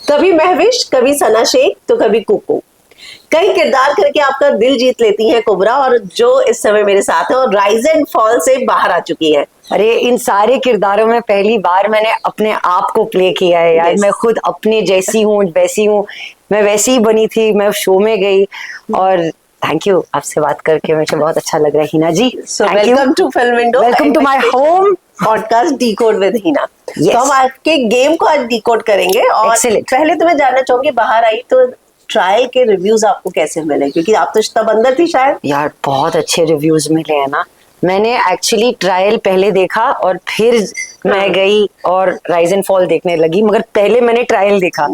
कभी महविश, कभी सना शेख, तो कभी कुकू। कई किरदार करके आपका दिल जीत लेती हैं कुबरा, और जो इस समय मेरे साथ है और राइज एंड फॉल से बाहर आ चुकी है। अरे इन सारे किरदारों में पहली बार मैंने अपने आप को प्ले किया है यार। मैं खुद अपने जैसी हूँ, वैसी हूँ, मैं वैसी ही बनी थी। मैं शो में गई और थैंक यू, आपसे बात करके मुझे बहुत अच्छा लग रहा है Hina ji. Welcome to Film Window, welcome to my home podcast Decode with Hina. तो हम आपके गेम को आज डिकोड करेंगे। और पहले तो मैं जानना चाहूंगी, बाहर आई तो ट्रायल के रिव्यूज आपको कैसे मिले, क्योंकि आप तो तब अंदर थी शायद। यार बहुत अच्छे रिव्यूज मिले हैं ना। मैंने एक्चुअली ट्रायल पहले देखा और फिर मैं गई और राइज एंड फॉल देखने लगी, मगर पहले मैंने ट्रायल देखा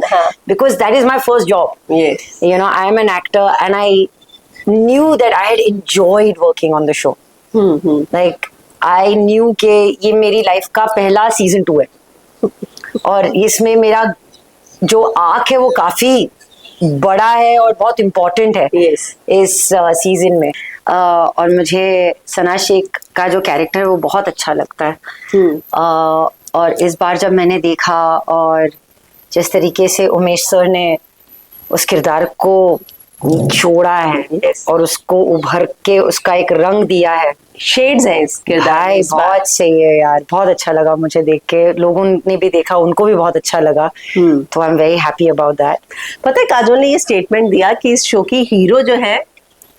because that is my first job. You know, I M an actor and I knew that I had enjoyed working on the show. Like I knew के ये मेरी लाइफ का पहला सीजन 2 है और इसमें मेरा जो आर्क है वो काफी बड़ा है और बहुत इम्पोर्टेंट है इस सीजन में। और मुझे सना शेख का जो कैरेक्टर है वो बहुत अच्छा लगता है। और इस बार जब मैंने देखा और जिस तरीके से उमेश सर ने उस किरदार को जोड़ा है और उसको उभर के उसका एक रंग दिया है, शेड्स है इस किरदार में। बहुत सही है यार, बहुत अच्छा लगा मुझे देख के। लोगों ने भी देखा, उनको भी बहुत अच्छा लगा। तो आई am very happy about that. पता है काजोल ने ये स्टेटमेंट दिया कि इस शो की हीरो जो है,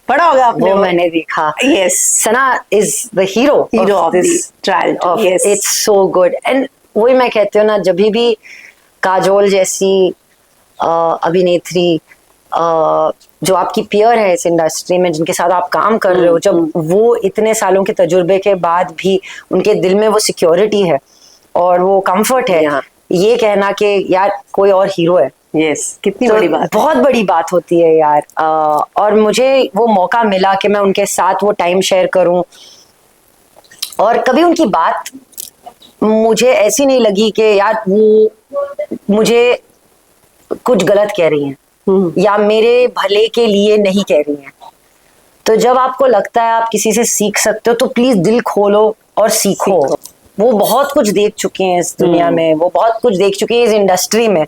पढ़ा होगा आपने, वो मैंने देखा। Yes, Sana is the hero of this trial. Yes, it's so good. And वही मैं कहती हूँ ना, जब भी काजोल जैसी अभिनेत्री जो आपकी पियर है इस इंडस्ट्री में, जिनके साथ आप काम कर रहे हो, जब वो इतने सालों के तजुर्बे के बाद भी उनके दिल में वो सिक्योरिटी है और वो कंफर्ट है, ये कहना कि यार कोई और हीरो है, कितनी बड़ी बात, बहुत बड़ी बात होती है यार। और मुझे वो मौका मिला कि मैं उनके साथ वो टाइम शेयर करूं और कभी उनकी बात मुझे ऐसी नहीं लगी कि यार वो मुझे कुछ गलत कह रही हैं या मेरे भले के लिए नहीं कह रही हैं। तो जब आपको लगता है आप किसी से सीख सकते हो तो प्लीज दिल खोलो और सीखो। वो बहुत कुछ देख चुके हैं इस दुनिया में, वो बहुत कुछ देख चुके हैं इस इंडस्ट्री में।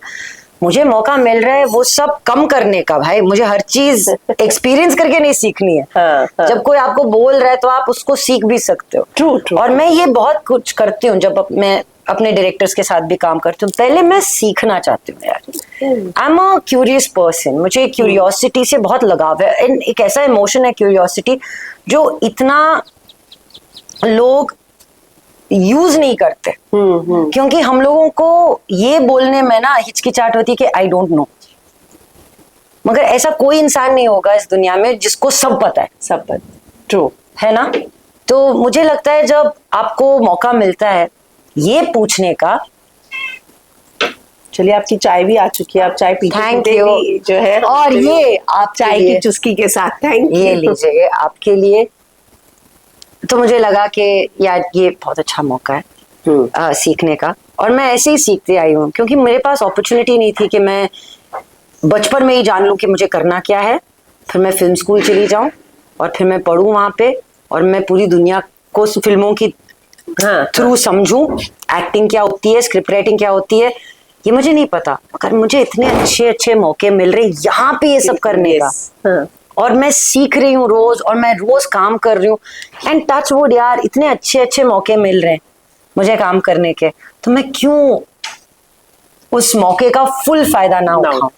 मुझे मौका मिल रहा है वो सब कम करने का। भाई मुझे हर चीज एक्सपीरियंस करके नहीं सीखनी है। जब कोई आपको बोल रहा है तो आप उसको सीख भी सकते हो। ट्रू। और मैं ये बहुत कुछ करती हूँ जब मैं अपने डायरेक्टर्स के साथ भी काम करती हूँ। पहले मैं सीखना चाहती हूँ यार। आई एम अ क्यूरियस पर्सन, मुझे क्यूरियोसिटी से बहुत लगाव है। एंड एक ऐसा इमोशन है क्यूरियोसिटी जो इतना लोग यूज नहीं करते। क्योंकि हम लोगों को ये बोलने में ना हिचकिचाहट होती है कि आई डोंट नो, मगर ऐसा कोई इंसान नहीं होगा इस दुनिया में जिसको सब पता है। सब पता, ट्रू है ना। तो मुझे लगता है जब आपको मौका मिलता है ये पूछने का। चलिए, आपकी चाय भी आ चुकी है, आप चाय पीते भी जो है, और ये आप चाय की चुस्की के साथ थैंक ये लीजिए आपके लिए। तो मुझे लगा कि यार ये बहुत अच्छा मौका है सीखने का, और मैं ऐसे ही सीखती आई हूँ क्योंकि मेरे पास अपॉर्चुनिटी नहीं थी कि मैं बचपन में ही जान लूँ कि मुझे करना क्या है। फिर मैं फिल्म स्कूल चली जाऊँ और फिर मैं पढ़ूँ वहाँ पे और मैं पूरी दुनिया को फिल्मों की थ्रू समझूं। एक्टिंग क्या होती है, स्क्रिप्ट राइटिंग क्या होती है, ये मुझे नहीं पता, मगर मुझे इतने अच्छे अच्छे मौके मिल रहे हैं यहाँ पे ये सब करने का। और मैं सीख रही हूँ रोज, और मैं रोज काम कर रही हूँ। एंड टच वुड यार, इतने अच्छे अच्छे मौके मिल रहे हैं मुझे काम करने के, तो मैं क्यों उस मौके का फुल फायदा ना उठाऊं।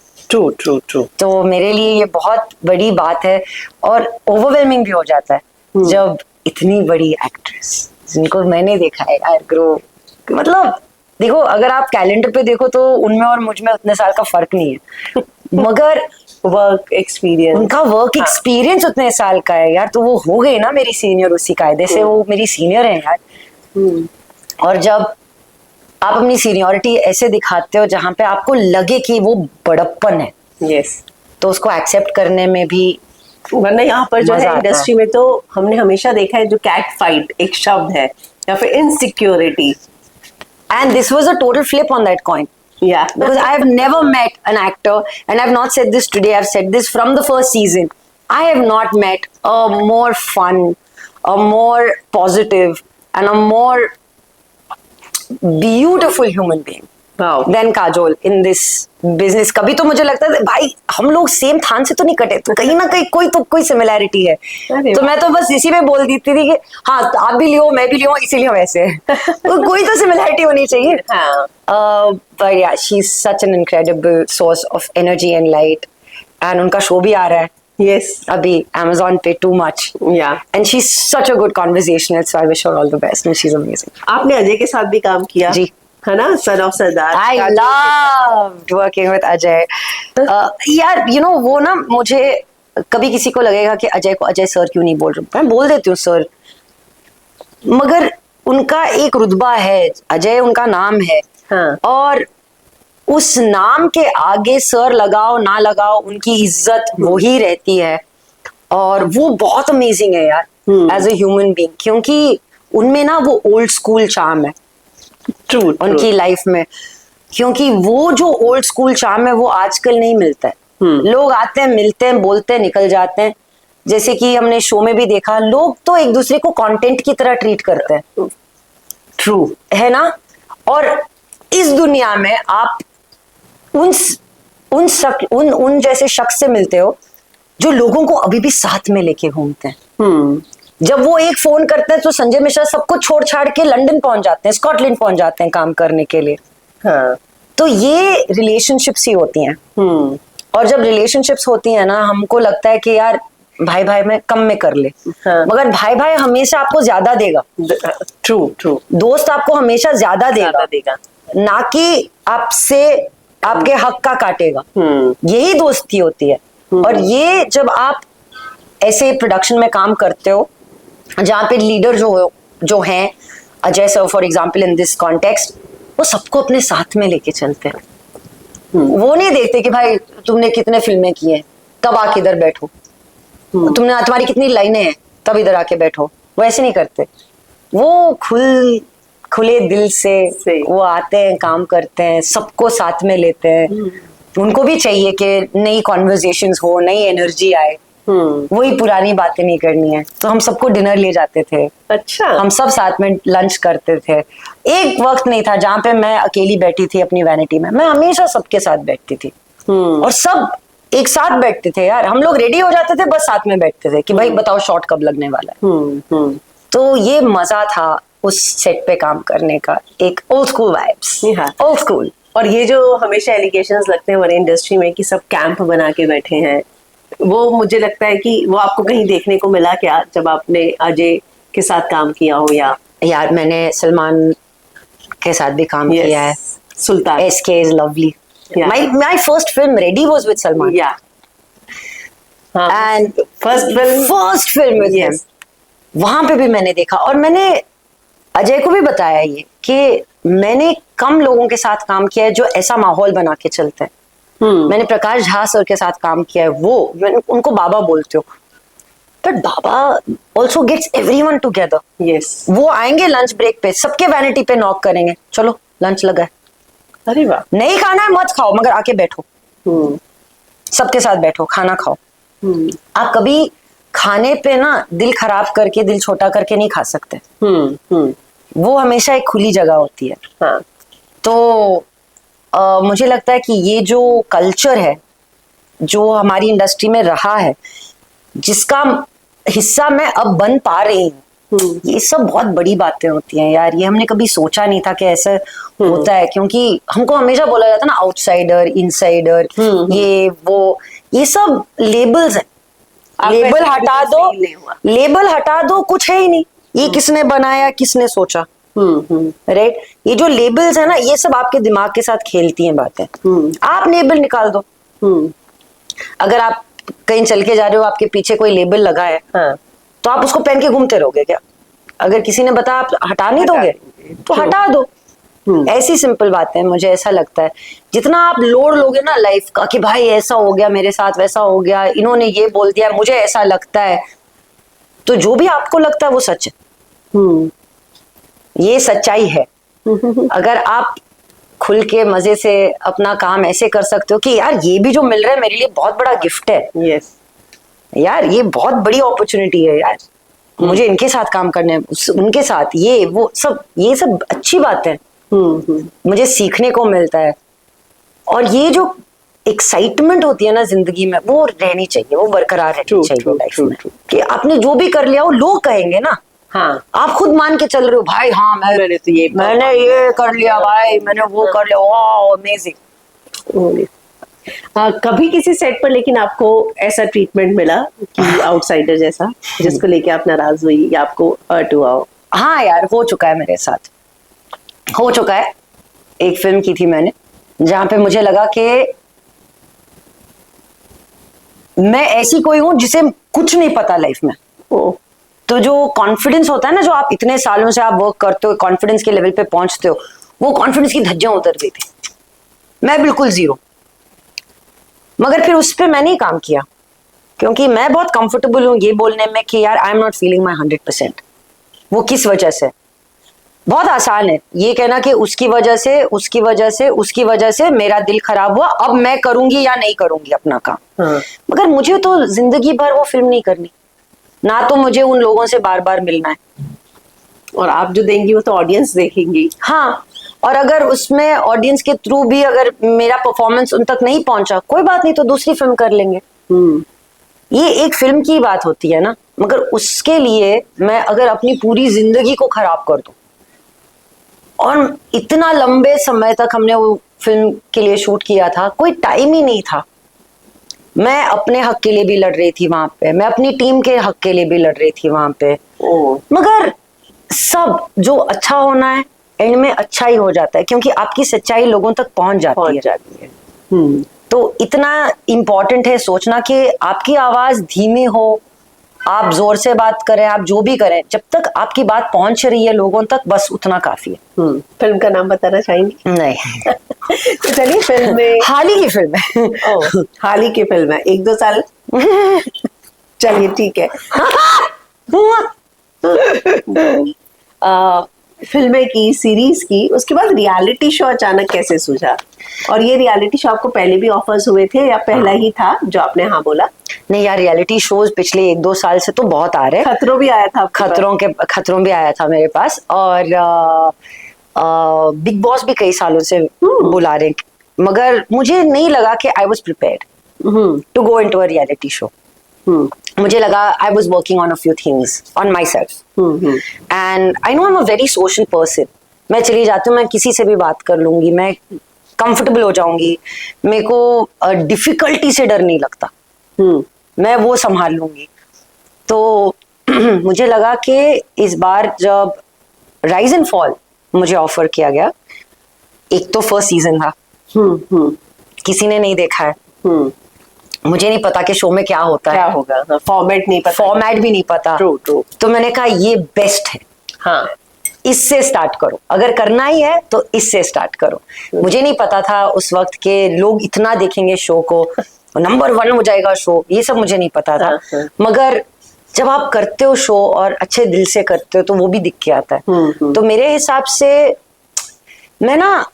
ट्रू। तो मेरे लिए ये बहुत बड़ी बात है और ओवरवेलमिंग भी हो जाता है जब इतनी बड़ी एक्ट्रेस जिनको मैंने देखा है यार ग्रो। मतलब देखो, अगर आप कैलेंडर पे देखो तो उनमें और मुझ में उतने साल का फर्क नहीं है, मगर वर्क एक्सपीरियंस, उनका वर्क एक्सपीरियंस उतने साल का है यार। तो वो हो गई ना मेरी सीनियर, उसी कायदे से वो मेरी सीनियर है यार। और जब आप अपनी सीनियरिटी ऐसे दिखाते हो जहाँ पे आपको लगे कि वो बड़प्पन है, तो उसको एक्सेप्ट करने में भी, वरना यहाँ पर जो है इंडस्ट्री में तो हमने हमेशा देखा है जो कैट फाइट एक शब्द है या फिर insecurity, and this was a total flip on that coin. Because I have never met an actor, and I have not said this today, I have said this from the first season, I have not met a more fun, a more positive and a more beautiful human being. Then Kajol in this business. कभी तो मुझे लगता है भाई हम लोग same थान से तो नहीं कटे, तो कहीं ना कहीं कोई सिमिलैरिटी है। तो मैं तो बस इसी में बोल देती थी कि हाँ आप भी लियो मैं भी लियो इसीलिए वैसे तो कोई तो सिमिलैरिटी होनी चाहिए। बट या she is such an incredible source of energy and light, and उनका शो भी आ रहा है Yes. अभी Amazon पे too much. Yeah. And she's such a good conversationalist, so I wish her all the best. And she's amazing. आपने अजय के साथ भी काम किया जी, है ना, son of Sardar. I loved working with Ajay. यार you know वो ना, मुझे कभी किसी को लगेगा कि अजय को अजय सर क्यों नहीं बोल रहा, मैं बोल देती हूँ सर, मगर उनका एक रुतबा है, अजय उनका नाम है। हाँ। और उस नाम के आगे सर लगाओ ना लगाओ उनकी इज्जत वही रहती है, और वो बहुत अमेजिंग है यार एज ए ह्यूमन बीइंग, क्योंकि उनमें ना वो ओल्ड स्कूल चार्म है ट्रू उनकी लाइफ में, क्योंकि वो जो ओल्ड स्कूल चार्म है वो आजकल नहीं मिलता है। लोग आते हैं मिलते हैं बोलते हैं निकल जाते हैं, जैसे कि हमने शो में भी देखा, लोग तो एक दूसरे को कंटेंट की तरह ट्रीट करते हैं। ट्रू है ना। और इस दुनिया में आप उन जैसे शख्स से मिलते हो जो लोगों को अभी भी साथ में लेके घूमते हैं। जब वो एक फोन करते हैं तो संजय मिश्रा सबको छोड़ छाड़ के लंदन पहुंच जाते हैं, स्कॉटलैंड पहुंच जाते हैं काम करने के लिए। हाँ। तो ये रिलेशनशिप्स ही होती हैं। और जब रिलेशनशिप्स होती हैं ना, हमको लगता है कि यार भाई भाई में कम में कर ले। हाँ। मगर भाई भाई हमेशा आपको ज्यादा देगा। ट्रू दोस्त आपको हमेशा ज्यादा देगा ना कि आपसे आपके हक का काटेगा। यही दोस्ती होती है। और ये जब आप ऐसे प्रोडक्शन में काम करते हो जहाँ पे लीडर जो हैं, Ajay sir for example in this context, वो सबको अपने साथ में लेके चलते हैं। वो नहीं देखते कि भाई तुमने कितने फिल्में की हैं तब आके इधर बैठो, तुम्हारी कितनी लाइनें हैं तब इधर आके बैठो, वो ऐसे नहीं करते। वो खुले दिल से वो आते हैं, काम करते हैं, सबको साथ में लेते हैं। उनको भी चाहिए कि नई कॉन्वर्जेशंस हो, नई एनर्जी आए। वही पुरानी बातें नहीं करनी है। तो हम सबको डिनर ले जाते थे। अच्छा। हम सब साथ में लंच करते थे। एक वक्त नहीं था जहाँ पे मैं अकेली बैठी थी अपनी वैनिटी में, मैं हमेशा सबके साथ बैठती थी। और सब एक साथ बैठते थे यार। हम लोग रेडी हो जाते थे, बस साथ में बैठते थे कि भाई बताओ शॉट कब लगने वाला है। तो ये मजा था उस सेट पे काम करने का, एक old school vibes. Old school. और ये जो हमेशा एलिगेशंस लगते हैं हमारे इंडस्ट्री में कि सब कैंप बना के बैठे हैं, वो मुझे लगता है कि वो आपको कहीं देखने को मिला क्या जब आपने अजय के साथ काम किया हो? या यार मैंने सलमान के साथ भी काम किया है। सुल्तान SK is lovely. My first film Ready was with Salman. And first film with him. वहां पे भी मैंने देखा, और मैंने अजय को भी बताया ये कि मैंने कम लोगों के साथ काम किया है जो ऐसा माहौल बना के चलते हैं। मैंने प्रकाश झा सर के साथ काम किया है, वो उनको बाबा बोलते हो, but Baba also gets everyone together. Yes. वो आएंगे लंच ब्रेक पे, सबके वैनिटी पे नॉक करेंगे, चलो लंच लगा है। अरे वाह। नहीं खाना है मत खाओ, मगर आके बैठो, सबके साथ बैठो, खाना खाओ। आप कभी खाने पे ना दिल खराब करके, दिल छोटा करके नहीं खा सकते। वो हमेशा एक खुली जगह होती है। हाँ। तो मुझे लगता है कि ये जो कल्चर है जो हमारी इंडस्ट्री में रहा है, जिसका हिस्सा मैं अब बन पा रही हूँ, ये सब बहुत बड़ी बातें होती हैं यार। ये हमने कभी सोचा नहीं था कि ऐसा होता है, क्योंकि हमको हमेशा बोला जाता ना आउटसाइडर, इनसाइडर, ये सब लेबल्स हैं। लेबल हटा दो, कुछ है ही नहीं। ये किसने बनाया, किसने सोचा, राइट? ये जो लेबल्स है ना, ये सब आपके दिमाग के साथ खेलती हैं बातें। आप लेबल निकाल दो। अगर आप कहीं चल के जा रहे हो, आपके पीछे कोई लेबल लगा है, तो आप उसको पहन के घूमते रहोगे क्या? अगर किसी ने बताया आप हटा नहीं दोगे, तो हटा दो। ऐसी सिंपल बात है। मुझे ऐसा लगता है जितना आप लोड लोगे ना लाइफ का कि भाई ऐसा हो गया मेरे साथ, वैसा हो गया, इन्होंने ये बोल दिया, मुझे ऐसा लगता है, तो जो भी आपको लगता है वो सच है। ये सच्चाई है। अगर आप खुल के मजे से अपना काम ऐसे कर सकते हो कि यार ये भी जो मिल रहा है मेरे लिए बहुत बड़ा गिफ्ट है। यस। यार ये बहुत बड़ी अपॉर्चुनिटी है यार, मुझे इनके साथ काम करने, उनके साथ ये सब अच्छी बात है। मुझे सीखने को मिलता है। और ये जो एक्साइटमेंट होती है ना जिंदगी में, वो रहनी चाहिए, वो बरकरार रहनी चाहिए लाइफ में। कि आपने जो भी कर लिया वो लोग कहेंगे ना, हाँ, आप खुद मान के चल रहे हो भाई, हाँ मैंने ये कर लिया भाई, मैंने वो कर लिया, वाह अमेजिंग। कभी किसी सेट पर लेकिन आपको ऐसा ट्रीटमेंट मिला कि आउटसाइडर जैसा, जिसको लेके आप नाराज हुई या आपको हर्ट हुआ हो? हाँ यार, हो चुका है मेरे साथ, हो चुका है। एक फिल्म की थी मैंने, जहां पे मुझे लगा कि मैं ऐसी कोई हूं जिसे कुछ नहीं पता लाइफ में। तो जो कॉन्फिडेंस होता है ना, जो आप इतने सालों से आप वर्क करते हो, कॉन्फिडेंस के लेवल पे पहुंचते हो, वो कॉन्फिडेंस की धज्जियां उतर गई थी। मैं बिल्कुल जीरो। मगर फिर उस पर मैंने ही काम किया, क्योंकि मैं बहुत कंफर्टेबल हूं ये बोलने में कि यार I am not feeling my 100%। वो किस वजह से? बहुत आसान है ये कहना कि उसकी वजह से, उसकी वजह से, उसकी वजह से मेरा दिल खराब हुआ, अब मैं करूंगी या नहीं करूंगी अपना काम। मगर मुझे तो जिंदगी भर वो फिल्म नहीं करनी, ना तो मुझे उन लोगों से बार बार मिलना है। और आप जो देंगी वो तो ऑडियंस देखेंगी। हाँ, और अगर उसमें ऑडियंस के थ्रू भी अगर मेरा परफॉर्मेंस उन तक नहीं पहुंचा, कोई बात नहीं, तो दूसरी फिल्म कर लेंगे। ये एक फिल्म की बात होती है ना। मगर उसके लिए मैं अगर अपनी पूरी जिंदगी को खराब कर दूं, और इतना लंबे समय तक हमने वो फिल्म के लिए शूट किया था, कोई टाइम ही नहीं था। मैं अपने हक के लिए भी लड़ रही थी वहां पे, मैं अपनी टीम के हक के लिए भी लड़ रही थी वहां पे। मगर सब जो अच्छा होना है एंड में अच्छा ही हो जाता है, क्योंकि आपकी सच्चाई लोगों तक पहुंच जाती है। तो इतना इम्पोर्टेंट है सोचना कि आपकी आवाज धीमी हो, आप जोर से बात करें, आप जो भी करें, जब तक आपकी बात पहुंच रही है लोगों तक, बस उतना काफी है। फिल्म का नाम बताना चाहेंगी? नहीं। तो चलिए, फिल्म में हाल ही की फिल्म है। हाल ही की फिल्म है, 1-2 साल? चलिए ठीक है। फिल्में की, सीरीज की, उसके बाद रियलिटी शो अचानक कैसे सूझा? और ये रियलिटी शो आपको पहले भी ऑफर्स हुए थे या पहला ही था जो आपने हाँ बोला? नहीं यार, रियलिटी शोज पिछले 1-2 साल से तो बहुत आ रहे हैं। खतरों भी आया था? खतरों भी आया था मेरे पास, और बिग बॉस भी कई सालों से बुला रहे, मगर मुझे नहीं लगा कि I was prepared to go into a reality show. मुझे लगा I was working on a few things on my self, and I know I am a very social person. मैं चली जाती हूँ, मैं किसी से भी बात कर लूंगी, मैं कंफर्टेबल हो जाऊंगी, मेरे को डिफिकल्टी से डर नहीं लगता, मैं वो संभाल लूंगी। तो मुझे लगा कि इस बार जब राइज एंड फॉल मुझे ऑफर किया गया, एक तो फर्स्ट सीजन था, किसी ने नहीं देखा है, मुझे नहीं पता कि शो में क्या होता क्या है, होगा, फॉर्मेट नहीं पता, फॉर्मेट भी नहीं पता। ट्रू। तो मैंने कहा ये बेस्ट है, हाँ इससे स्टार्ट करो, अगर करना ही है तो इससे स्टार्ट करो। मुझे नहीं पता था उस वक्त के लोग इतना देखेंगे शो को, नंबर 1 हो जाएगा शो, ये सब मुझे नहीं पता था। मगर जब आप करते हो शो और अच्छे दिल से करते हो तो वो भी दिख के आता है। तो मेरे हिसाब से मैं ना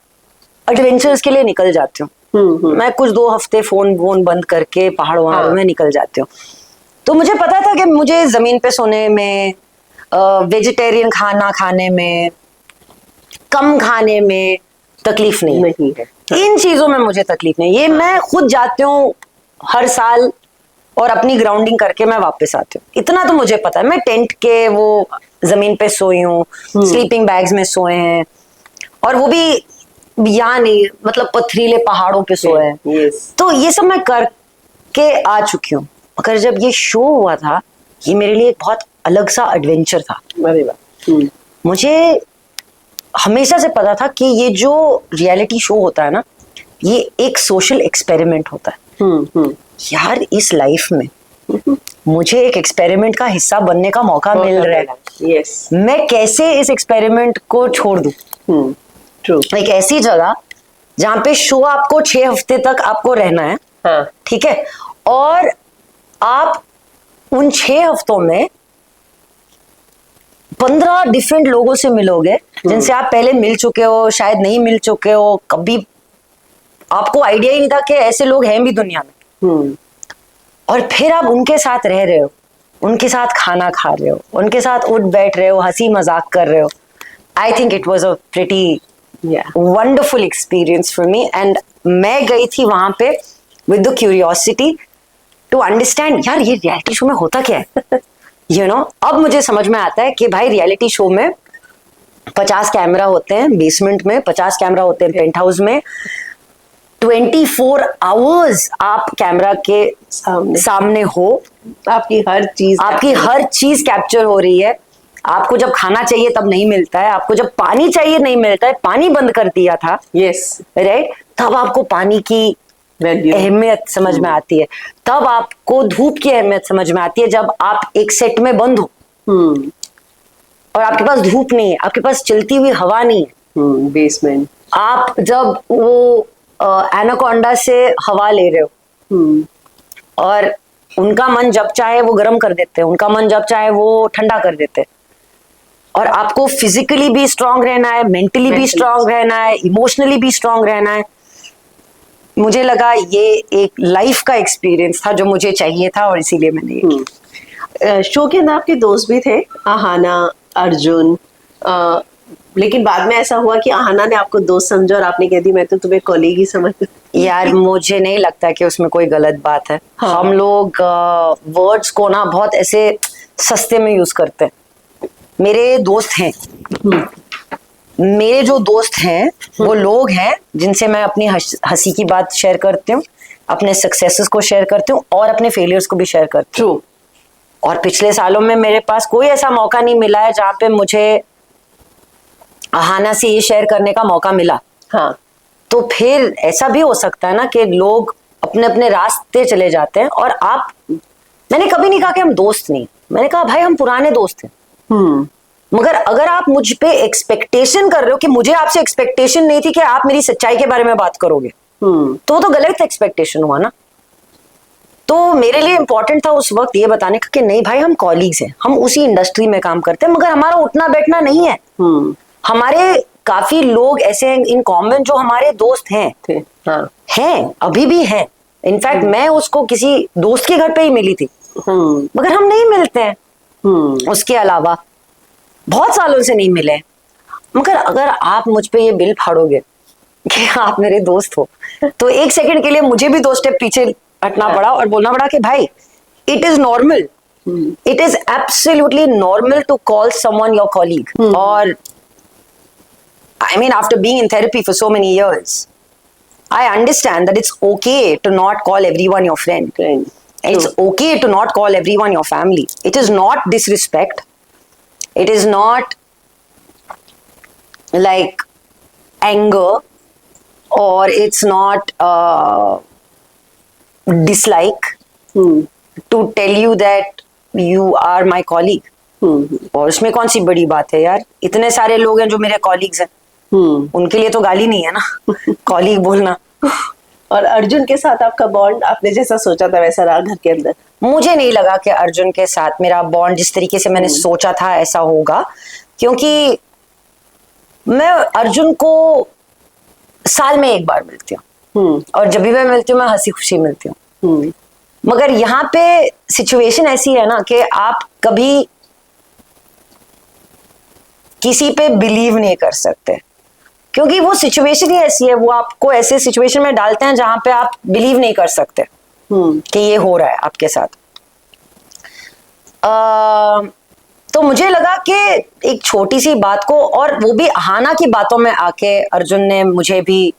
एडवेंचर्स के लिए निकल जाती हूँ। मैं कुछ 2 हफ्ते फोन बंद करके पहाड़ों में निकल जाती हूँ। तो मुझे पता था कि मुझे जमीन पे सोने में, वेजिटेरियन खाना खाने में, कम खाने में तकलीफ नहीं है। इन चीजों में मुझे तकलीफ नहीं, ये मैं खुद जाती हूँ हर साल और अपनी ग्राउंडिंग करके मैं वापस आती हूँ। इतना तो मुझे पता है। मैं टेंट के वो जमीन पे सोई हूँ, स्लीपिंग बैग्स में सोए हैं, और वो भी यहाँ नहीं, मतलब पथरीले पहाड़ों पे सोए हैं। तो ये सब मैं करके आ चुकी हूँ। मगर जब ये शो हुआ था, ये मेरे लिए एक बहुत अलग सा एडवेंचर था। मुझे हमेशा से पता था कि ये जो रियलिटी शो होता है ना, ये एक सोशल एक्सपेरिमेंट होता है। यार इस लाइफ में मुझे एक एक्सपेरिमेंट का हिस्सा बनने का मौका मिल रहा है। मैं कैसे इस एक्सपेरिमेंट को छोड़ दूं? एक ऐसी जगह जहां पे शो आपको 6 हफ्ते तक आपको रहना है, ठीक है, और आप उन 6 हफ्तों में 15 डिफरेंट लोगों से मिलोगे जिनसे आप पहले मिल चुके हो, शायद नहीं मिल चुके हो, कभी आपको आइडिया ही नहीं था कि ऐसे लोग हैं भी दुनिया में। और फिर आप उनके साथ रह रहे हो, उनके साथ खाना खा रहे हो, उनके साथ उठ बैठ रहे हो, हंसी मजाक कर रहे हो। I think it was a pretty wonderful experience for me. And मैं गई थी वहां पे with the curiosity to understand यार ये रियलिटी शो में होता क्या है। अब मुझे समझ में आता है कि भाई रियलिटी शो में 50 कैमरा होते हैं बेसमेंट में, 50 कैमरा होते हैं पेंट हाउस में, 24 आवर्स आप कैमरा के सामने हो, आपकी हर चीज कैप्चर हो रही है। आपको जब खाना चाहिए तब नहीं मिलता है, आपको जब पानी चाहिए नहीं मिलता है, पानी बंद कर दिया था, यस राइट, तब आपको पानी की अहमियत समझ में आती है, तब आपको धूप की अहमियत समझ में आती है जब आप एक सेट में बंद हो और आपके पास धूप नहीं है, आपके पास चलती हुई हवा नहीं है, बेसमेंट, आप जब वो एनाकोंडा से हवा ले रहे हो और उनका मन जब चाहे वो गर्म कर देते हैं, उनका मन जब चाहे वो ठंडा कर देते हैं, और आपको फिजिकली भी स्ट्रांग रहना है, मेंटली भी स्ट्रांग रहना है, इमोशनली भी स्ट्रांग रहना है। मुझे लगा ये एक लाइफ का एक्सपीरियंस था जो मुझे चाहिए था और इसीलिए मैंने ये किया। शो के अंदर आपके दोस्त भी थे, आहाना, अर्जुन, लेकिन बाद में ऐसा हुआ कि आहाना ने आपको दोस्त समझा और आपने कह दी मैं तो तुम्हें कॉलीग ही समझती। यार मुझे नहीं लगता कि उसमें कोई गलत बात है। हाँ। हम लोग वर्ड्स को ना बहुत ऐसे सस्ते में यूज करते हैं। मेरे दोस्त हैं, मेरे जो दोस्त हैं वो लोग हैं जिनसे मैं अपनी हंसी की बात शेयर करती हूँ, अपने सक्सेसेस को शेयर करती हूँ और अपने फेलियर्स को भी शेयर करती हूँ। और पिछले सालों में मेरे पास कोई ऐसा मौका नहीं मिला है जहाँ पे मुझे आहाना से ये शेयर करने का मौका मिला। हाँ, तो फिर ऐसा भी हो सकता है ना कि लोग अपने अपने रास्ते चले जाते हैं और आप, मैंने कभी नहीं कहा कि हम दोस्त नहीं, मैंने कहा भाई हम पुराने दोस्त हैं। मगर अगर आप मुझ पे एक्सपेक्टेशन कर रहे हो कि मुझे आपसे एक्सपेक्टेशन नहीं थी कि आप मेरी सच्चाई के बारे में बात करोगे, तो गलत एक्सपेक्टेशन हुआ ना। तो मेरे लिए इंपॉर्टेंट था उस वक्त ये बताने का कि नहीं भाई हम कॉलीग्स हैं, हम उसी इंडस्ट्री में काम करते हैं, मगर हमारा उठना बैठना नहीं है। हमारे काफी लोग ऐसे हैं इन कॉमन जो हमारे दोस्त हैं थे, हाँ। हैं, अभी भी हैं। इनफैक्ट मैं उसको किसी दोस्त के घर पे ही मिली थी, मगर हम नहीं मिलते हैं। उसके अलावा बहुत सालों से नहीं मिले। मगर अगर आप मुझ पे ये बिल फाड़ोगे कि आप मेरे दोस्त हो, तो एक सेकंड के लिए मुझे भी 2 स्टेप पीछे हटना पड़ा और बोलना पड़ा कि भाई it is normal, it is absolutely normal to call someone your colleague. और I mean, after being in therapy for so many years, I understand that it's okay to not call everyone your friend. And it's okay to not call everyone your family. It is not disrespect. It is not like anger, or it's not dislike to tell you that you are my colleague. और उसमें कौन सी बड़ी बात है यार, इतने सारे लोग हैं जो मेरे कॉलीग्स हैं, उनके लिए तो गाली नहीं है ना कॉलीग बोलना। और अर्जुन के साथ आपका बॉन्ड आपने जैसा सोचा था वैसा रहा घर के अंदर? मुझे नहीं लगा कि अर्जुन के साथ मेरा बॉन्ड जिस तरीके से मैंने सोचा था ऐसा होगा, क्योंकि मैं अर्जुन को साल में एक बार मिलती हूँ और जब भी मैं मिलती हूँ मैं हंसी खुशी मिलती हूँ। मगर यहाँ पे सिचुएशन ऐसी है ना कि आप कभी किसी पे बिलीव नहीं कर सकते, क्योंकि वो सिचुएशन ही ऐसी है, वो आपको ऐसे सिचुएशन में डालते हैं जहां पे आप बिलीव नहीं कर सकते कि ये हो रहा है आपके साथ। तो मुझे लगा कि एक छोटी सी बात को, और वो भी आहाना की बातों में आके अर्जुन ने मुझे भी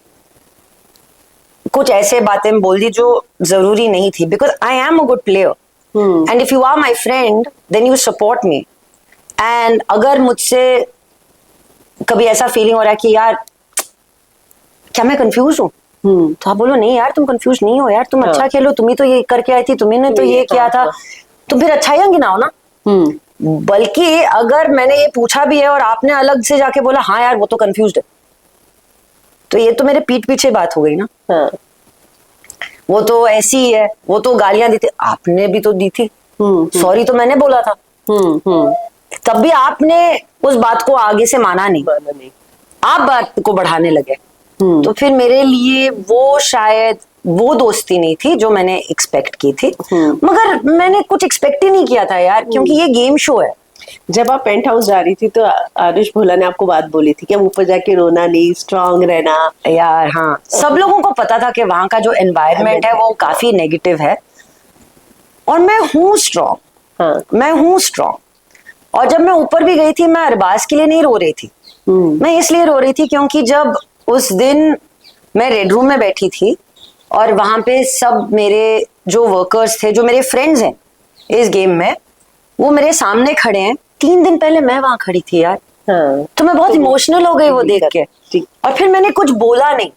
कुछ ऐसे बातें बोल दी जो जरूरी नहीं थी, because I am a good player and if you are my friend then you support me. And अगर मुझसे कभी ऐसा फीलिंग हो रहा है कि यार क्या मैं कंफ्यूज हूँ, तो आप बोलो नहीं यार तुम कंफ्यूज नहीं हो यार, तुम अच्छा खेलो, तुम ही तो ये करके आई थी, तुमने तो ये किया था, तो फिर अच्छा ही गिनाओ ना। बल्कि अगर मैंने ये पूछा भी है और आपने अलग से जाके बोला हाँ यार वो तो कंफ्यूज्ड है, तो ये तो मेरे पीठ पीछे बात हो गई ना। वो तो ऐसी ही है, वो तो गालियां दी थी, आपने भी तो दी थी, सॉरी तो मैंने बोला था, तब भी आपने उस बात को आगे से माना नहीं, आप बात को बढ़ाने लगे। तो फिर मेरे लिए वो शायद वो दोस्ती नहीं थी जो मैंने एक्सपेक्ट की थी, मगर मैंने कुछ एक्सपेक्ट ही नहीं किया था यार, क्योंकि ये गेम शो है। जब आप पेंट हाउस जा रही थी तो आरुष भोला ने आपको बात बोली थी कि अब ऊपर जाके रोना नहीं, स्ट्रांग रहना। यार हाँ, सब लोगों को पता था कि वहां का जो एनवायरनमेंट है वो काफी नेगेटिव है, और मैं हूँ स्ट्रांग। हाँ। मैं हूँ स्ट्रांग। और जब मैं ऊपर भी गई थी, मैं अरबाज के लिए नहीं रो रही थी, मैं इसलिए रो रही थी क्योंकि जब उस दिन मैं रेड रूम में बैठी थी और वहां पे सब मेरे जो वर्कर्स थे, जो मेरे फ्रेंड्स हैं इस गेम में, वो मेरे सामने खड़े हैं। 3 दिन पहले मैं वहां खड़ी थी यार। हाँ। तो मैं बहुत इमोशनल हो गई वो देख के, और फिर मैंने कुछ बोला नहीं।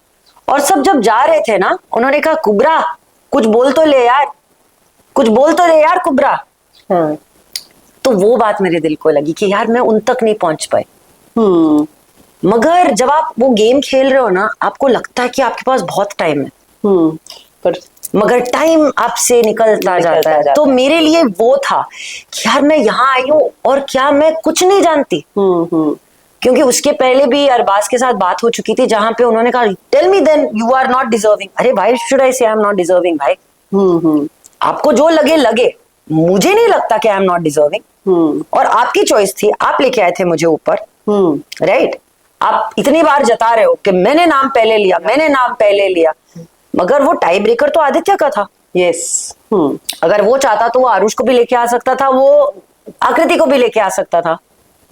और सब जब जा रहे थे ना, उन्होंने कहा कुबरा कुछ बोल तो ले यार, कुछ बोल तो ले यार कुबरा। हाँ। तो वो बात मेरे दिल को लगी कि यार मैं उन तक नहीं पहुंच पाई। मगर जब आप वो गेम खेल रहे हो ना, आपको लगता है कि आपके पास बहुत टाइम है, पर मगर टाइम आपसे निकलता जाता है। तो मेरे लिए वो था कि यार मैं यहाँ आई हूँ और क्या मैं कुछ नहीं जानती। क्योंकि उसके पहले भी अरबाज के साथ बात हो चुकी थी जहां पे उन्होंने कहा tell me then you are not deserving. अरे भाई, शुड आई से आई एम नॉट डिजर्विंग? भाई आपको जो लगे लगे, मुझे नहीं लगता कि आई एम नॉट डिजर्विंग। और आपकी चॉइस थी, आप लेके आए थे मुझे ऊपर, राइट? आप इतनी बार जता रहे हो कि मैंने नाम पहले लिया, मैंने नाम पहले लिया, मगर वो टाई ब्रेकर तो आदित्य का था। यस। अगर वो चाहता तो वो आरुष को भी लेके आ सकता था, वो आकृति को भी लेके आ सकता था,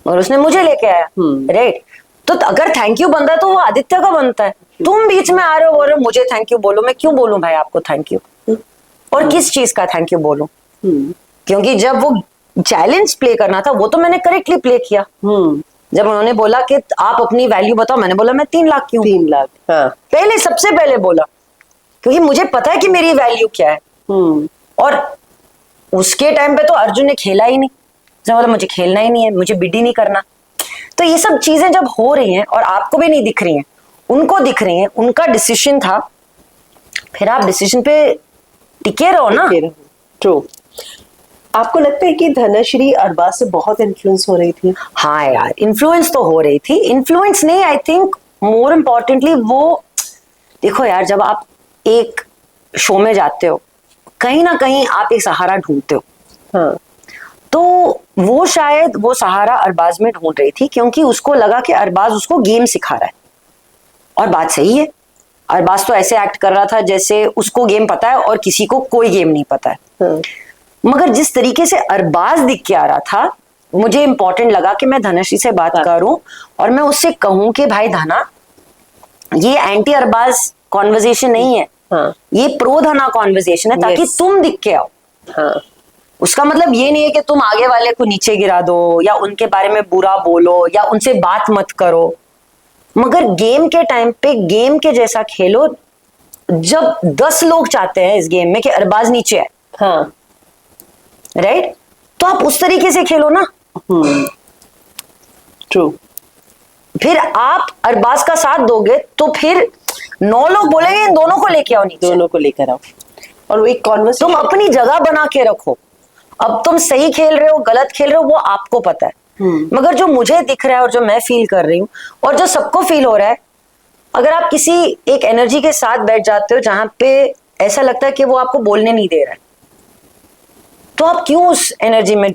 और उसने मुझे लेके आया, राइट? तो अगर थैंक यू बनता है तो वो आदित्य का बनता है। तुम बीच में आ रहे हो, बोल रहे हो मुझे थैंक यू बोलो। मैं क्यों बोलूं भाई आपको थैंक यू? और किस चीज का थैंक यू बोलूं? क्योंकि जब वो चैलेंज प्ले करना था वो तो मैंने करेक्टली प्ले किया। जब उन्होंने बोला कि आप अपनी वैल्यू बताओ, मैंने बोला मैं 3 लाख की हूँ। 3 लाख, हाँ। पहले, सबसे पहले बोला, क्योंकि मुझे पता है कि मेरी वैल्यू क्या है। और उसके टाइम पे तो अर्जुन ने खेला ही नहीं, जब बोला मुझे खेलना ही नहीं है, मुझे बिड ही नहीं करना। तो ये सब चीजें जब हो रही हैं और आपको भी नहीं दिख रही हैं, उनको दिख रही हैं, उनका डिसीजन था, फिर आप डिसीजन पे टिके रहो ना। ट्रू। आपको लगता है कि धनश्री अरबाज से बहुत इन्फ्लुएंस हो रही थी? हाँ यार, इन्फ्लुएंस तो हो रही थी। इन्फ्लुएंस नहीं, आई थिंक मोर इम्पोर्टेंटली वो, देखो यार, जब आप एक शो में जाते हो, कहीं ना कहीं आप एक सहारा ढूंढते हो। हाँ। तो वो शायद वो सहारा अरबाज में ढूंढ रही थी, क्योंकि उसको लगा कि अरबाज उसको गेम सिखा रहा है। और बात सही है, अरबाज तो ऐसे एक्ट कर रहा था जैसे उसको गेम पता है और किसी को कोई गेम नहीं पता है। हाँ। मगर जिस तरीके से अरबाज दिख के आ रहा था, मुझे इंपॉर्टेंट लगा कि मैं धनश्री से बात करूं और मैं उससे कहूं कि भाई धना, ये एंटी अरबाज कॉन्वर्जेशन नहीं है, हाँ। ये प्रो धना कॉन्वर्जेशन है, ताकि तुम दिख के आओ। हाँ। उसका मतलब ये नहीं है कि तुम आगे वाले को नीचे गिरा दो या उनके बारे में बुरा बोलो या उनसे बात मत करो, मगर गेम के टाइम पे गेम के जैसा खेलो। जब 10 लोग चाहते हैं इस गेम में कि अरबाज नीचे है, हाँ, राइट, तो आप उस तरीके से खेलो ना। ट्रू। फिर आप अरबाज का साथ दोगे तो फिर 9 लोग बोलेंगे इन दोनों को लेके आओ नीचे, दोनों को लेकर आओ, और वो एक कॉन्वर्सेशन। तुम अपनी जगह बना के रखो। अब तुम सही खेल रहे हो, गलत खेल रहे हो, वो आपको पता है। मगर जो मुझे दिख रहा है और जो मैं फील कर रही हूँ और जो सबको फील हो रहा है, अगर आप किसी एक एनर्जी के साथ बैठ जाते हो जहां पे ऐसा लगता है कि वो आपको बोलने नहीं दे रहा है, तो आप क्यों उस एनर्जी में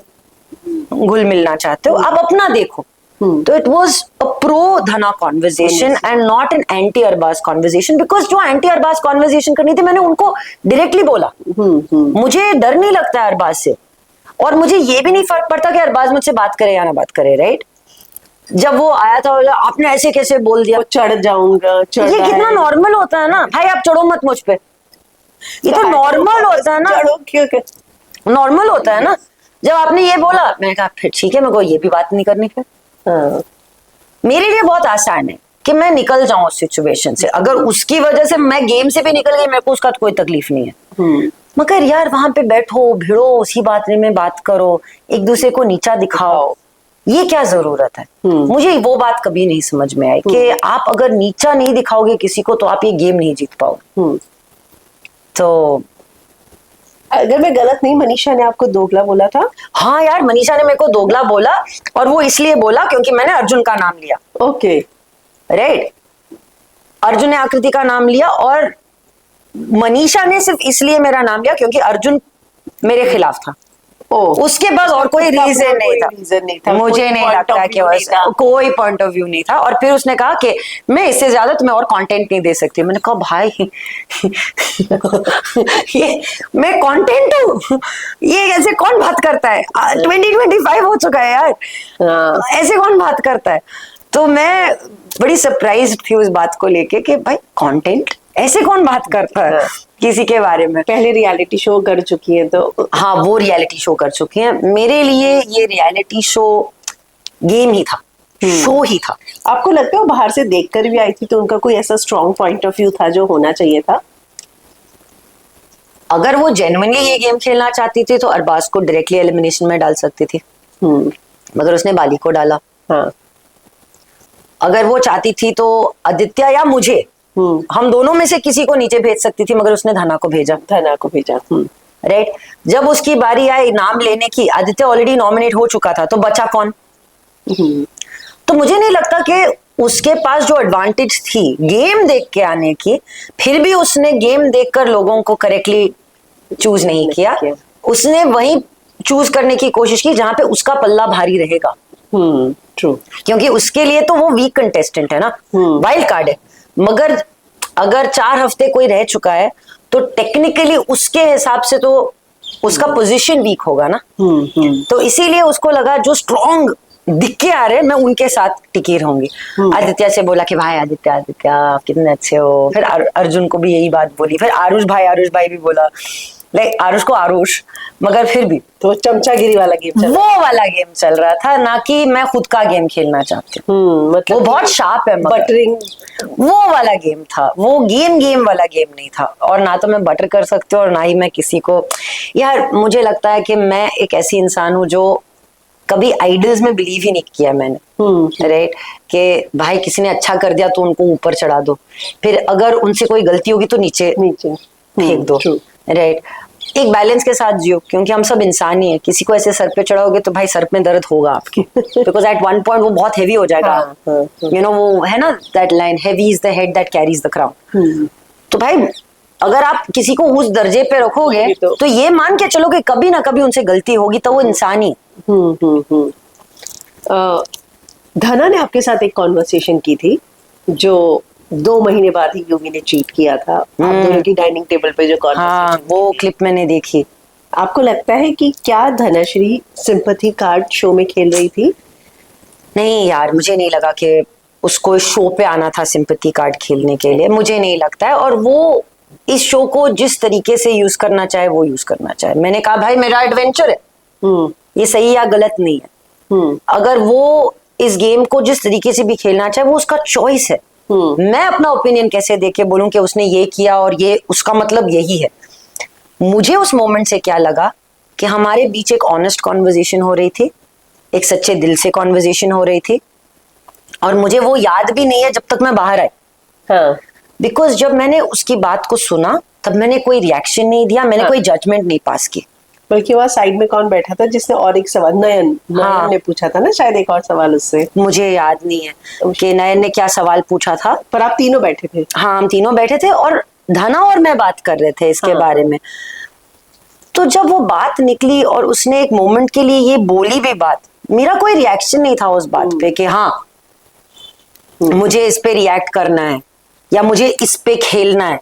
घुल मिलना चाहते हो? आप अपना देखो। तो it was a pro Dhana conversation and not an anti Arbaaz conversation, because जो एंटी अरबाज कॉन्वर्जेशन करनी थी मैंने उनको डायरेक्टली बोला। मुझे डर नहीं लगता है अरबाज से, और मुझे ये भी नहीं फर्क पड़ता कि अरबाज मुझसे बात करे या ना बात करे, राइट? जब वो आया था बोला आपने ऐसे कैसे बोल दिया, चढ़ जाऊंगा, ये कितना नॉर्मल होता है ना भाई, आप चढ़ो मत मुझ पे, ये तो नॉर्मल होता है ना। चढ़ो क्यों? नॉर्मल होता है ना। जब आपने ये बोला, मैंने कहा फिर ठीक है, मेरे को ये भी बात नहीं करनी। फिर मेरे लिए बहुत आसान है कि मैं निकल जाऊं उस सिचुएशन से। अगर उसकी वजह से मैं गेम से भी निकल गई, मेरे को उसका कोई तकलीफ नहीं है। मगर यार वहां पे बैठो, भिड़ो, उसी बात में बात करो, एक दूसरे को नीचा दिखाओ, ये क्या जरूरत है? मुझे वो बात कभी नहीं समझ में आई कि आप अगर नीचा नहीं दिखाओगे किसी को तो आप ये गेम नहीं जीत पाओगे। तो अगर मैं गलत नहीं, मनीषा ने आपको दोगला बोला था? हाँ यार, मनीषा ने मेरे को दोगला बोला, और वो इसलिए बोला क्योंकि मैंने अर्जुन का नाम लिया। Okay, right. अर्जुन ने आकृति का नाम लिया, और मनीषा ने सिर्फ इसलिए मेरा नाम लिया क्योंकि अर्जुन मेरे खिलाफ था। उसके बाद और कोई रीजन नहीं था, मुझे नहीं लगता कि कोई पॉइंट ऑफ व्यू नहीं था। और फिर उसने कहा कि मैं इससे ज्यादा तुम्हें और कंटेंट नहीं दे सकती। मैंने कहा भाई ये मैं कंटेंट हूँ, ये ऐसे कौन बात करता है? 2025 हो चुका है यार, ऐसे कौन बात करता है? तो मैं बड़ी सरप्राइज थी उस बात को लेके कि भाई कंटेंट, ऐसे कौन बात करता है किसी के बारे में? पहले रियलिटी शो कर चुकी है तो हाँ, वो रियलिटी शो कर चुकी हैं। मेरे लिए ये रियलिटी शो गेम ही था, शो ही था। आपको लगता है वो बाहर से देखकर भी आई थी तो उनका कोई ऐसा स्ट्रॉन्ग पॉइंट ऑफ व्यू था जो होना चाहिए था? अगर वो जेन्युइनली ये गेम खेलना चाहती थी तो अरबाज को डायरेक्टली एलिमिनेशन में डाल सकती थी, मगर उसने बाली को डाला। हाँ। अगर वो चाहती थी तो आदित्य या मुझे, हम दोनों में से किसी को नीचे भेज सकती थी, मगर उसने धना को भेजा। राइट। जब उसकी बारी आई नाम लेने की, आदित्य ऑलरेडी नॉमिनेट हो चुका था, तो बचा कौन? तो मुझे नहीं लगता कि उसके पास जो एडवांटेज थी गेम देख के आने की, फिर भी उसने गेम देखकर लोगों को करेक्टली चूज नहीं किया। उसने वही चूज करने की कोशिश की जहां पे उसका पल्ला भारी रहेगा। ट्रू। क्योंकि उसके लिए तो वो वीक कंटेस्टेंट है ना, वाइल्ड कार्ड है। मगर अगर 4 हफ्ते कोई रह चुका है तो टेक्निकली उसके हिसाब से तो उसका पोजीशन वीक होगा ना। तो इसीलिए उसको लगा जो स्ट्रॉन्ग दिख के आ रहे मैं उनके साथ टिकी रहूंगी। आदित्य से बोला कि भाई आदित्य आदित्य आप कितने अच्छे हो। फिर अर्जुन को भी यही बात बोली। फिर आरुष भाई भी बोला, लाइक आरुष को आरुष, मगर फिर भी तो चमचागिरी वाला गेम चल वो वाला गेम चल रहा था, ना कि मैं खुद का गेम खेलना चाहती हूँ। मतलब वो बहुत शार्प है, बटरिंग वो वाला गेम था। वो गेम वाला गेम नहीं था। और ना तो मैं बटर कर सकती हूँ और ना ही मैं किसी को, यार मुझे लगता है कि मैं एक ऐसी इंसान हूँ जो कभी आइडल्स में बिलीव ही नहीं किया मैंने। राइट, कि भाई किसी ने अच्छा कर दिया तो उनको ऊपर चढ़ा दो, फिर अगर उनसे कोई गलती होगी तो नीचे फेंक दो। राइट, एक बैलेंस के साथ जियो, क्योंकि हम सब इंसान ही हैं। किसी को ऐसे सर पे चढ़ाओगे तो भाई सर में दर्द होगा आपके, बिकॉज एट वन पॉइंट वो बहुत हेवी हो जाएगा। यू नो वो है ना that line, heavy is the head that carries the crown. तो भाई अगर आप किसी को उस दर्जे पे रखोगे तो ये मान के चलो कि कभी ना कभी उनसे गलती होगी, तो वो इंसान ही। धना ने आपके साथ एक कॉन्वर्सेशन की थी जो 2 महीने बाद ही यूवी ने चीट किया था। आप दोनों की डाइनिंग टेबल पे जो हाँ, वो क्लिप मैंने देखी। आपको लगता है कि क्या धनाश्री सिंपैथी कार्ड शो में खेल रही थी? नहीं यार, मुझे नहीं लगा कि उसको शो पे आना था सिंपैथी कार्ड खेलने के लिए, मुझे नहीं लगता है। और वो इस शो को जिस तरीके से यूज करना चाहे वो यूज करना चाहे। मैंने कहा भाई मेरा एडवेंचर है, ये सही या गलत नहीं है। अगर वो इस गेम को जिस तरीके से भी खेलना चाहे वो उसका चॉइस है। मैं अपना ओपिनियन कैसे देके बोलूं कि उसने ये किया और ये उसका मतलब यही है। मुझे उस मोमेंट से क्या लगा कि हमारे बीच एक ऑनेस्ट कॉन्वर्जेशन हो रही थी, एक सच्चे दिल से कॉन्वर्जेशन हो रही थी। और मुझे वो याद भी नहीं है जब तक मैं बाहर आई। बिकॉज जब मैंने उसकी बात को सुना तब मैंने कोई रिएक्शन नहीं दिया, मैंने कोई जजमेंट नहीं पास की। बल्कि वहाँ साइड में कौन बैठा था जिसने और एक सवाल, नयन ने पूछा था ना शायद एक और सवाल उससे, मुझे याद नहीं है कि नयन ने क्या सवाल पूछा था। पर आप तीनों बैठे थे। हाँ, हम तीनों बैठे थे और धना और मैं बात कर रहे थे इसके बारे में। तो जब वो बात निकली और उसने एक मोमेंट के लिए ये बोली भी बात, मेरा कोई रिएक्शन नहीं था उस बात पे कि हाँ मुझे इस पे रिएक्ट करना है या मुझे इस पे खेलना है।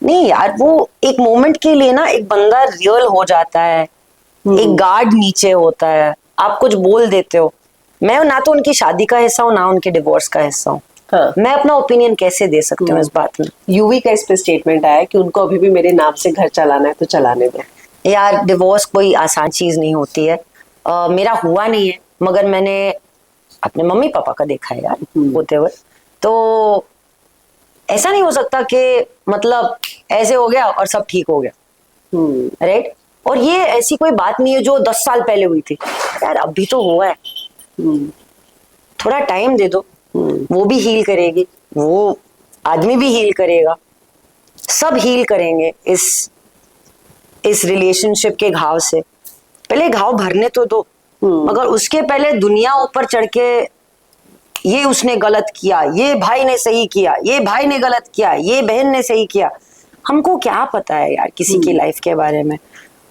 नहीं यार, वो एक मोमेंट के लिए ना एक बंदा रियल हो जाता है, एक गार्ड नीचे होता है, आप कुछ बोल देते हो। मैं ना तो उनकी शादी का हिस्सा हूँ ना उनके डिवोर्स का हिस्सा हूँ। मैं अपना ओपिनियन कैसे दे सकती हूँ इस बात में। यूवी का इस पे स्टेटमेंट आया कि उनको अभी भी मेरे नाम से घर चलाना है तो चलाने दो। यार डिवोर्स कोई आसान चीज नहीं होती है। मेरा हुआ नहीं है, मगर मैंने अपने मम्मी पापा का देखा है यार होते हुए। तो ऐसा नहीं हो सकता कि मतलब ऐसे हो गया और सब ठीक हो गया। राइट। और ये ऐसी कोई बात नहीं है जो 10 साल पहले हुई थी यार, अभी तो हुआ है। थोड़ा टाइम दे दो, वो भी हील करेगी, वो आदमी भी हील करेगा, सब हील करेंगे इस रिलेशनशिप के घाव से। पहले घाव भरने तो दो, मगर उसके पहले दुनिया ऊपर चढ़ के ये उसने गलत किया, ये भाई ने सही किया, ये भाई ने गलत किया, ये बहन ने सही किया। हमको क्या पता है यार किसी की लाइफ के बारे में।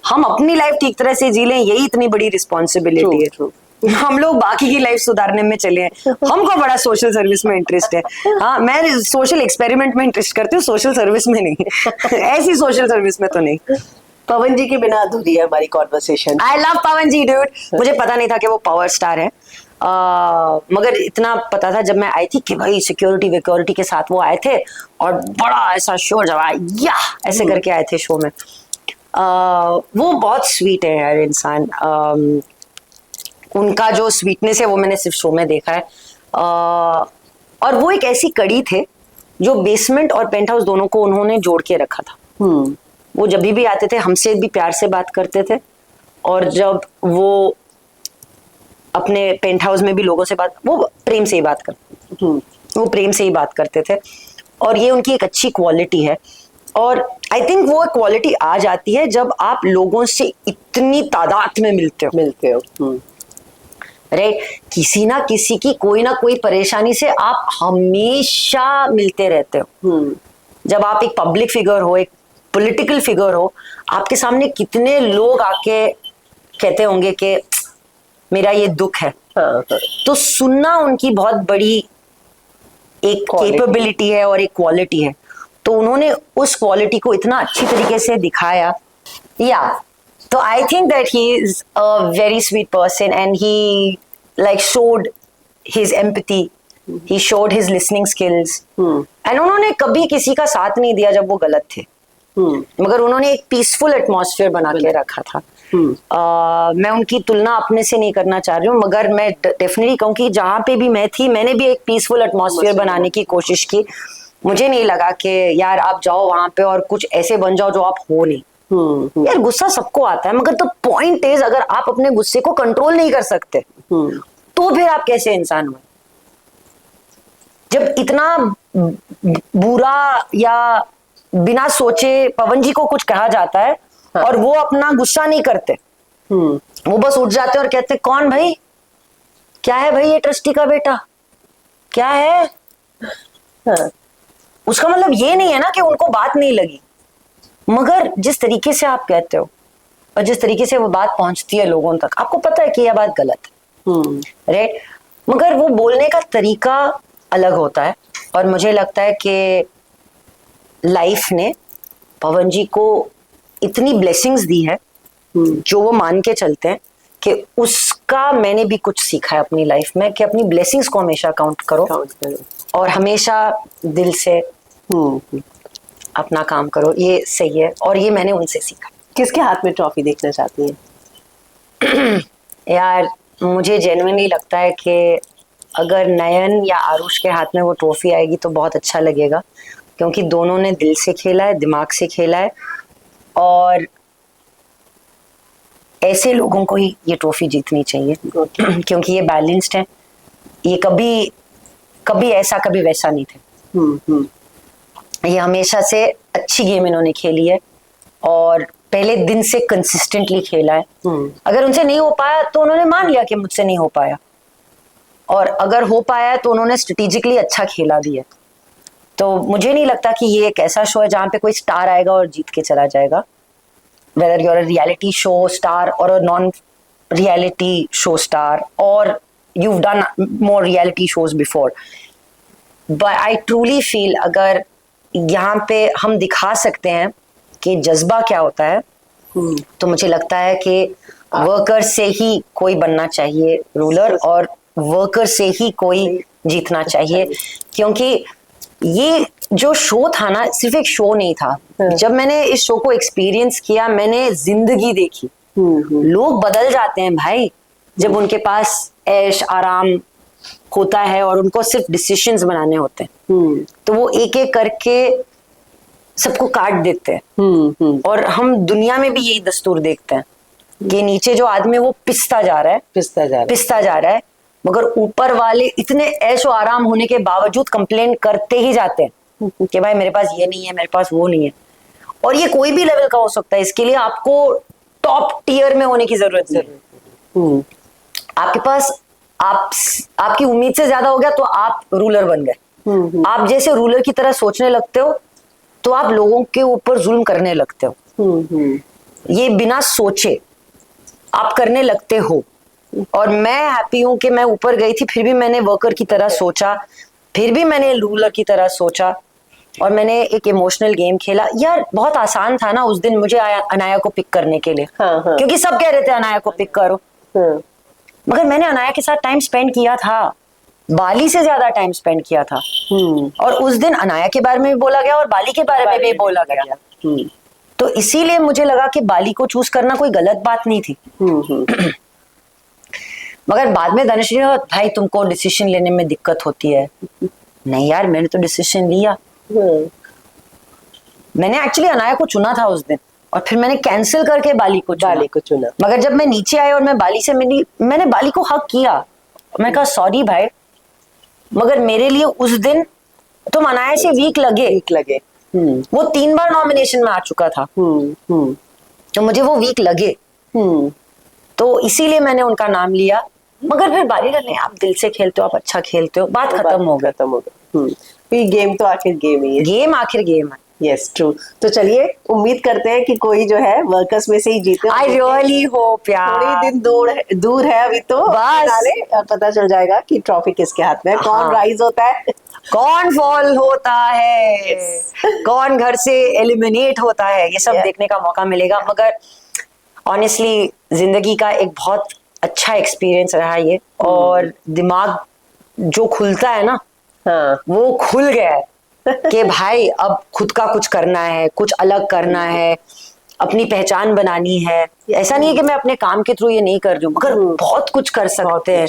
हम अपनी लाइफ ठीक तरह से जी लें, यही इतनी बड़ी रिस्पॉन्सिबिलिटी है। हम लोग बाकी की लाइफ सुधारने में चले हैं, हमको बड़ा सोशल सर्विस में इंटरेस्ट है। हाँ, मैं सोशल एक्सपेरिमेंट में इंटरेस्ट करती हूँ, सोशल सर्विस में नहीं। ऐसी सोशल सर्विस में तो नहीं। पवन जी के बिना अधूरी है हमारी conversation. I love Pawan ji dude. मुझे पता नहीं था कि वो पावर स्टार है, मगर इतना पता था जब मैं आई थी कि भाई सिक्योरिटी के साथ वो आए थे और बड़ा ऐसा शो जब या ऐसे करके आए थे शो में। वो बहुत स्वीट है यार इंसान। उनका जो स्वीटनेस है वो मैंने सिर्फ शो में देखा है। और वो एक ऐसी कड़ी थे जो बेसमेंट और पेंट हाउस दोनों को उन्होंने जोड़ के रखा था। वो जब भी आते थे हमसे भी प्यार से बात करते थे, और जब वो अपने पेंट हाउस में भी लोगों से वो प्रेम से ही बात करते, वो प्रेम से ही बात करते थे। और ये उनकी एक अच्छी क्वालिटी है। और आई थिंक वो क्वालिटी आ जाती है जब आप लोगों से इतनी तादाद में मिलते हो। राइट, किसी ना किसी की कोई ना कोई परेशानी से आप हमेशा मिलते रहते हो। जब आप एक पब्लिक फिगर हो, एक पॉलिटिकल फिगर हो, आपके सामने कितने लोग आके कहते होंगे कि मेरा ये दुख है। तो सुनना उनकी बहुत बड़ी एक कैपेबिलिटी है और एक क्वालिटी है। तो उन्होंने उस क्वालिटी को इतना अच्छी तरीके से दिखाया। तो I think that he is a very sweet person and he like showed his empathy, he showed his listening skills, and उन्होंने कभी किसी का साथ नहीं दिया जब वो गलत थे, मगर उन्होंने एक पीसफुल एटमॉस्फेयर बना के रखा था। मैं उनकी तुलना अपने से नहीं करना चाह रही हूँ, मगर मैं डेफिनेटली कहूँ कि जहाँ पे भी मैं थी मैंने भी एक पीसफुल एटमॉस्फेयर बनाने की कोशिश की। मुझे नहीं लगा कि यार आप जाओ वहां पे और कुछ ऐसे बन जाओ जो आप हो नहीं। यार गुस्सा सबको आता है, मगर तो पॉइंट इज अगर आप अपने गुस्से को कंट्रोल नहीं कर सकते तो फिर आप कैसे इंसान हो? जब इतना बुरा या बिना सोचे पवन जी को कुछ कहा जाता है और वो अपना गुस्सा नहीं करते, वो बस उठ जाते और कहते कौन भाई, क्या है भाई ये ट्रस्टी का बेटा, क्या है? उसका मतलब ये नहीं है ना कि उनको बात नहीं लगी, मगर जिस तरीके से आप कहते हो और जिस तरीके से वो बात पहुंचती है लोगों तक, आपको पता है कि यह बात गलत है, राइट? मगर वो बोलने का तरीका अलग होता है। और मुझे लगता है कि लाइफ ने पवन जी को इतनी ब्लेसिंग्स दी है जो वो मान के चलते हैं कि उसका मैंने भी कुछ सीखा है अपनी लाइफ में कि अपनी ब्लेसिंग्स को हमेशा काउंट करो और हमेशा दिल से अपना काम करो, ये सही है। और ये मैंने उनसे सीखा। किसके हाथ में ट्रॉफी देखना चाहती है? यार मुझे जेन्युइनली लगता है कि अगर नयन या आरुष के हाथ में वो ट्रॉफी आएगी तो बहुत अच्छा लगेगा, क्योंकि दोनों ने दिल से खेला है, दिमाग से खेला है, और ऐसे लोगों को ही ये ट्रॉफी जीतनी चाहिए क्योंकि ये बैलेंस्ड है। ये कभी ऐसा कभी वैसा नहीं थे। ये हमेशा से अच्छी गेम इन्होंने खेली है और पहले दिन से कंसिस्टेंटली खेला है। अगर उनसे नहीं हो पाया तो उन्होंने मान लिया कि मुझसे नहीं हो पाया, और अगर हो पाया तो उन्होंने स्ट्रेटेजिकली अच्छा खेला भी है। तो मुझे नहीं लगता कि ये एक ऐसा शो है जहाँ पे कोई स्टार आएगा और जीत के चला जाएगा। Whether you're a reality show star और a non reality show star, और you've done more reality shows before, but I truly feel अगर यहाँ पे हम दिखा सकते हैं कि जज्बा क्या होता है, तो मुझे लगता है कि वर्कर से ही कोई बनना चाहिए रूलर, और वर्कर से ही कोई जीतना चाहिए। क्योंकि ये जो शो था ना, सिर्फ एक शो नहीं था। जब मैंने इस शो को एक्सपीरियंस किया, मैंने जिंदगी देखी। लोग बदल जाते हैं भाई जब उनके पास ऐश आराम होता है और उनको सिर्फ डिसीजंस बनाने होते हैं। तो वो एक एक करके सबको काट देते हैं। और हम दुनिया में भी यही दस्तूर देखते हैं कि नीचे जो आदमी वो पिसता जा रहा है, मगर ऊपर वाले इतने ऐशो आराम होने के बावजूद कंप्लेन करते ही जाते हैं कि भाई मेरे पास ये नहीं है, मेरे पास वो नहीं है। और ये कोई भी लेवल का हो सकता है, इसके लिए आपको टॉप टियर में होने की जरूरत नहीं। आपके पास आपकी उम्मीद से ज्यादा हो गया तो आप रूलर बन गए। आप जैसे रूलर की तरह सोचने लगते हो तो आप लोगों के ऊपर जुल्म करने लगते हो। ये बिना सोचे आप करने लगते हो। और मैं हैप्पी हूं कि मैं ऊपर गई थी, फिर भी मैंने वर्कर की तरह सोचा, फिर भी मैंने रूलर की तरह सोचा, और मैंने एक इमोशनल गेम खेला। यार बहुत आसान था ना उस दिन मुझे अनाया को पिक करने के लिए। हाँ, हाँ. क्योंकि सब कह रहे थे अनाया को पिक करो, हाँ. मगर मैंने अनाया के साथ टाइम स्पेंड किया था, बाली से ज्यादा टाइम स्पेंड किया था। और उस दिन अनाया के बारे में भी बोला गया और बाली के बारे में भी बोला गया। तो इसीलिए मुझे लगा कि बाली को चूज करना कोई गलत बात नहीं थी। मगर बाद में धनश्री ने, भाई तुमको डिसीजन लेने में दिक्कत होती है। नहीं यार, मैंने तो डिसीजन लिया। मैंने एक्चुअली अनाया को चुना था उस दिन, और फिर मैंने कैंसिल करके बाली को चुना। मगर जब मैं नीचे आई और मैं बाली से मिली, मैंने बाली को हक किया। मैंने कहा सॉरी भाई, मगर मेरे लिए उस दिन तुम अनाया से वीक लगे। वो 3 बार नॉमिनेशन में आ चुका था, तो मुझे वो वीक लगे। तो इसीलिए मैंने उनका नाम लिया। मगर फिर बाली ने, आप दिल से खेलते हो, आप अच्छा खेलते हो, बात खत्म हो गई। गेम तो आखिर गेम ही है। गेम आखिर गेम है। Yes, true. तो चलिए उम्मीद करते हैं कि कोई जो है वर्कर्स में से ही जीते। आई रियली होप यार। थोड़ी दिन दूर है अभी, तो बस पता चल जाएगा कि ट्रॉफी किसके हाथ में है, कौन राइज होता है, कौन फॉल होता है, कौन घर से एलिमिनेट होता है, ये सब देखने का मौका मिलेगा। मगर ऑनेस्टली जिंदगी का एक बहुत अच्छा एक्सपीरियंस रहा ये, और दिमाग जो खुलता है ना, वो खुल गया है कि भाई अब खुद का कुछ करना है, कुछ अलग करना है, अपनी पहचान बनानी है। ऐसा नहीं है कि मैं अपने काम के थ्रू ये नहीं कर रही हूँ, मगर बहुत कुछ कर सकते हैं।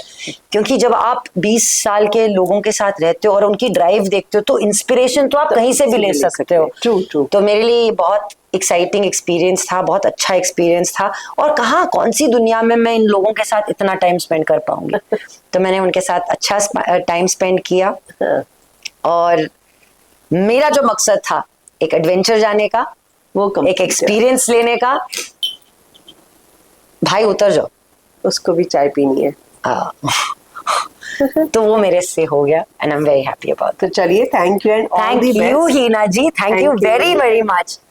क्योंकि जब आप 20 साल के लोगों के साथ रहते हो और उनकी ड्राइव देखते हो, तो इंस्पिरेशन तो आप कहीं से भी ले सकते हो। ट्रू। तो मेरे लिए बहुत एक्साइटिंग एक्सपीरियंस था, बहुत अच्छा एक्सपीरियंस था। और कौन सी दुनिया में मैं इन लोगों के साथ इतना टाइम स्पेंड कर पाऊंगी। तो मैंने उनके साथ अच्छा टाइम स्पेंड किया, और मेरा जो मकसद था एक एडवेंचर जाने का, वो एक एक्सपीरियंस लेने का, भाई उतर जाओ, उसको भी चाय पीनी है। तो वो मेरे से हो गया, and I am very happy about. तो चलिए, thank you and thank you Heena ji, thank you very very much.